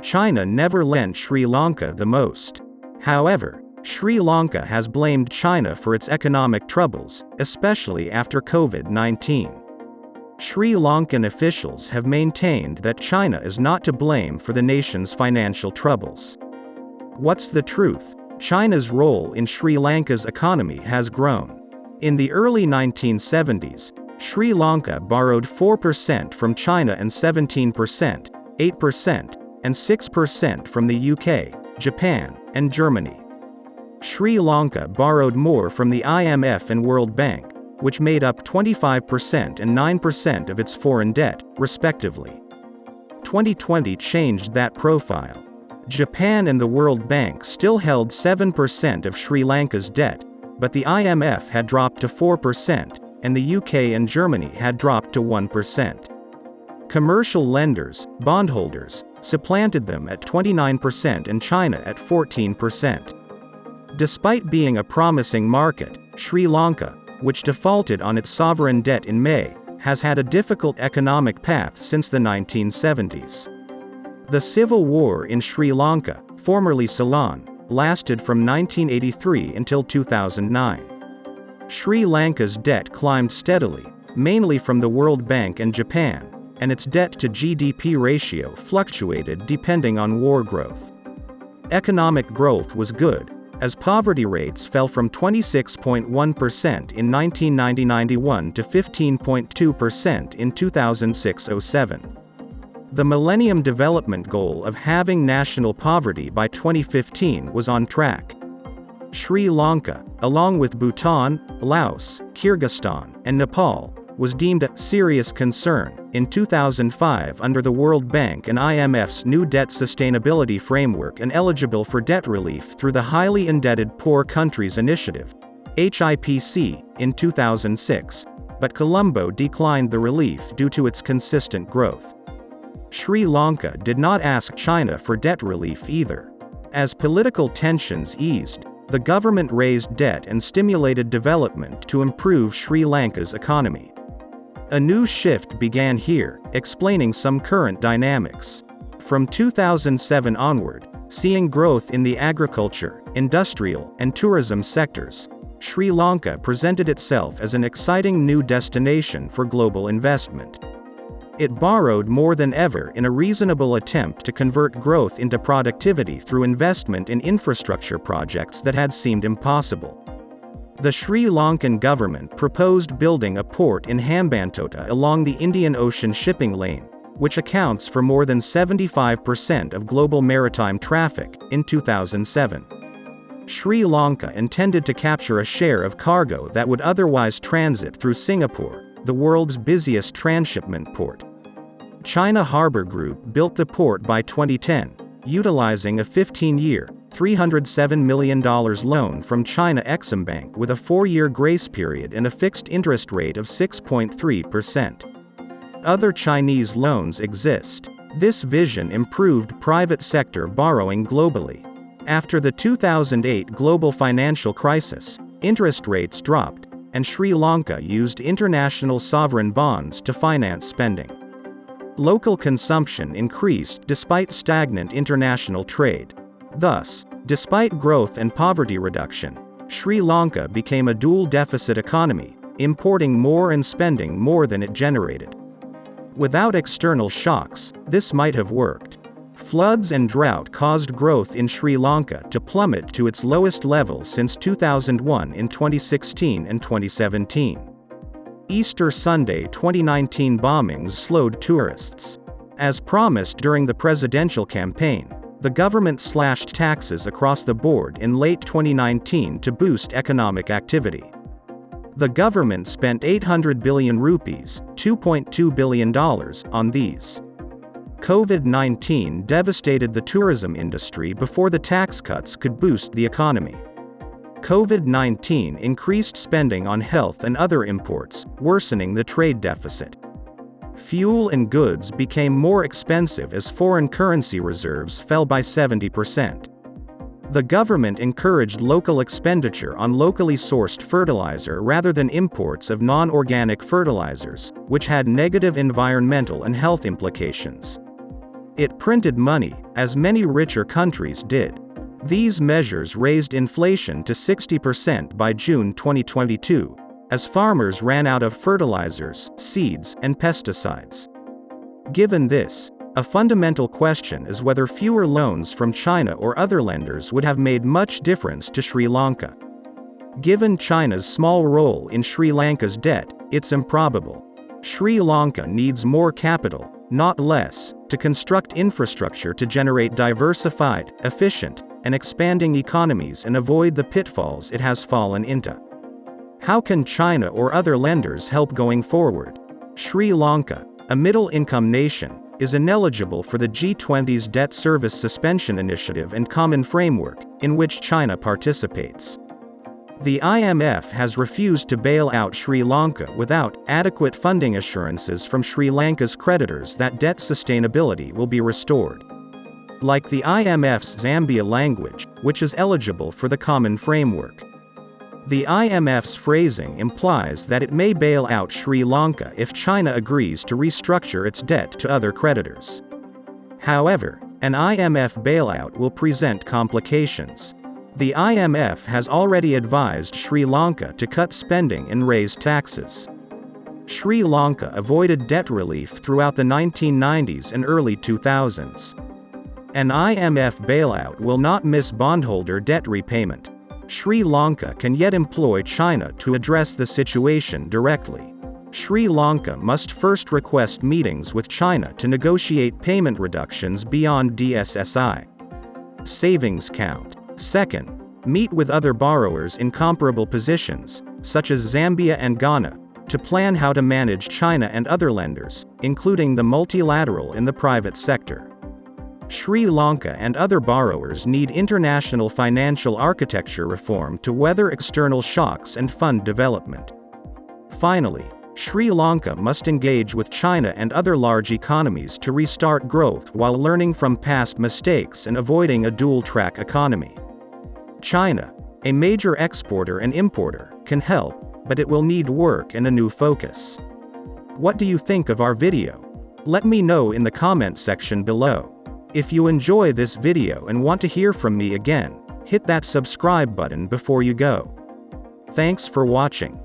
China never lent Sri Lanka the most. However, Sri Lanka has blamed China for its economic troubles, especially after COVID-19. Sri Lankan officials have maintained that China is not to blame for the nation's financial troubles. What's the truth? China's role in Sri Lanka's economy has grown. In the early 1970s, Sri Lanka borrowed 4% from China and 17%, 8%, and 6% from the UK, Japan, and Germany. Sri Lanka borrowed more from the IMF and World Bank, which made up 25% and 9% of its foreign debt, respectively. 2020 changed that profile. Japan and the World Bank still held 7% of Sri Lanka's debt, but the IMF had dropped to 4%, and the UK and Germany had dropped to 1%. Commercial lenders, bondholders, supplanted them at 29% and China at 14%. Despite being a promising market, Sri Lanka, which defaulted on its sovereign debt in May, has had a difficult economic path since the 1970s. The civil war in Sri Lanka, formerly Ceylon, lasted from 1983 until 2009. Sri Lanka's debt climbed steadily, mainly from the World Bank and Japan, and its debt-to-GDP ratio fluctuated depending on war growth. Economic growth was good, as poverty rates fell from 26.1% in 1990-91 to 15.2% in 2006-07. The Millennium Development Goal of halving national poverty by 2015 was on track. Sri Lanka, along with Bhutan, Laos, Kyrgyzstan, and Nepal, was deemed a serious concern in 2005 under the World Bank and IMF's new debt sustainability framework and eligible for debt relief through the Highly Indebted Poor Countries Initiative, HIPC, in 2006, but Colombo declined the relief due to its consistent growth. Sri Lanka did not ask China for debt relief either. As political tensions eased, the government raised debt and stimulated development to improve Sri Lanka's economy. A new shift began here, explaining some current dynamics. From 2007 onward, seeing growth in the agriculture, industrial, and tourism sectors, Sri Lanka presented itself as an exciting new destination for global investment. It borrowed more than ever in a reasonable attempt to convert growth into productivity through investment in infrastructure projects that had seemed impossible. The Sri Lankan government proposed building a port in Hambantota along the Indian Ocean shipping lane, which accounts for more than 75% of global maritime traffic, in 2007. Sri Lanka intended to capture a share of cargo that would otherwise transit through Singapore, the world's busiest transshipment port. China Harbour Group built the port by 2010, utilizing a 15-year, $307 million loan from China Exim Bank with a 4-year grace period and a fixed interest rate of 6.3%. Other Chinese loans exist. This vision improved private sector borrowing globally. After the 2008 global financial crisis, interest rates dropped, and Sri Lanka used international sovereign bonds to finance spending. Local consumption increased despite stagnant international trade. Thus, despite growth and poverty reduction, Sri Lanka became a dual-deficit economy, importing more and spending more than it generated. Without external shocks, this might have worked. Floods and drought caused growth in Sri Lanka to plummet to its lowest level since 2001 in 2016 and 2017. Easter Sunday 2019 bombings slowed tourists. As promised during the presidential campaign, the government slashed taxes across the board in late 2019 to boost economic activity. The government spent 800 billion rupees, $2.2 billion, on these. COVID-19 devastated the tourism industry before the tax cuts could boost the economy. COVID-19 increased spending on health and other imports, worsening the trade deficit. Fuel and goods became more expensive as foreign currency reserves fell by 70%. The government encouraged local expenditure on locally sourced fertilizer rather than imports of non-organic fertilizers, which had negative environmental and health implications. It printed money, as many richer countries did. These measures raised inflation to 60% by June 2022, as farmers ran out of fertilizers, seeds, and pesticides. Given this, a fundamental question is whether fewer loans from China or other lenders would have made much difference to Sri Lanka. Given China's small role in Sri Lanka's debt, it's improbable. Sri Lanka needs more capital, not less, to construct infrastructure to generate diversified, efficient, and expanding economies and avoid the pitfalls it has fallen into. How can China or other lenders help going forward? Sri Lanka, a middle-income nation, is ineligible for the G20's Debt Service Suspension Initiative and Common Framework, in which China participates. The IMF has refused to bail out Sri Lanka without adequate funding assurances from Sri Lanka's creditors that debt sustainability will be restored. Like the IMF's Zambia language, which is eligible for the Common Framework. The IMF's phrasing implies that it may bail out Sri Lanka if China agrees to restructure its debt to other creditors. However, an IMF bailout will present complications. The IMF has already advised Sri Lanka to cut spending and raise taxes. Sri Lanka avoided debt relief throughout the 1990s and early 2000s. An IMF bailout will not miss bondholder debt repayment. Sri Lanka can yet employ China to address the situation directly. Sri Lanka must first request meetings with China to negotiate payment reductions beyond DSSI. Savings count. Second, meet with other borrowers in comparable positions, such as Zambia and Ghana, to plan how to manage China and other lenders, including the multilateral in the private sector. Sri Lanka and other borrowers need international financial architecture reform to weather external shocks and fund development. Finally, Sri Lanka must engage with China and other large economies to restart growth while learning from past mistakes and avoiding a dual-track economy. China, a major exporter and importer, can help, but it will need work and a new focus. What do you think of our video? Let me know in the comment section below. If you enjoy this video and want to hear from me again, hit that subscribe button before you go. Thanks for watching.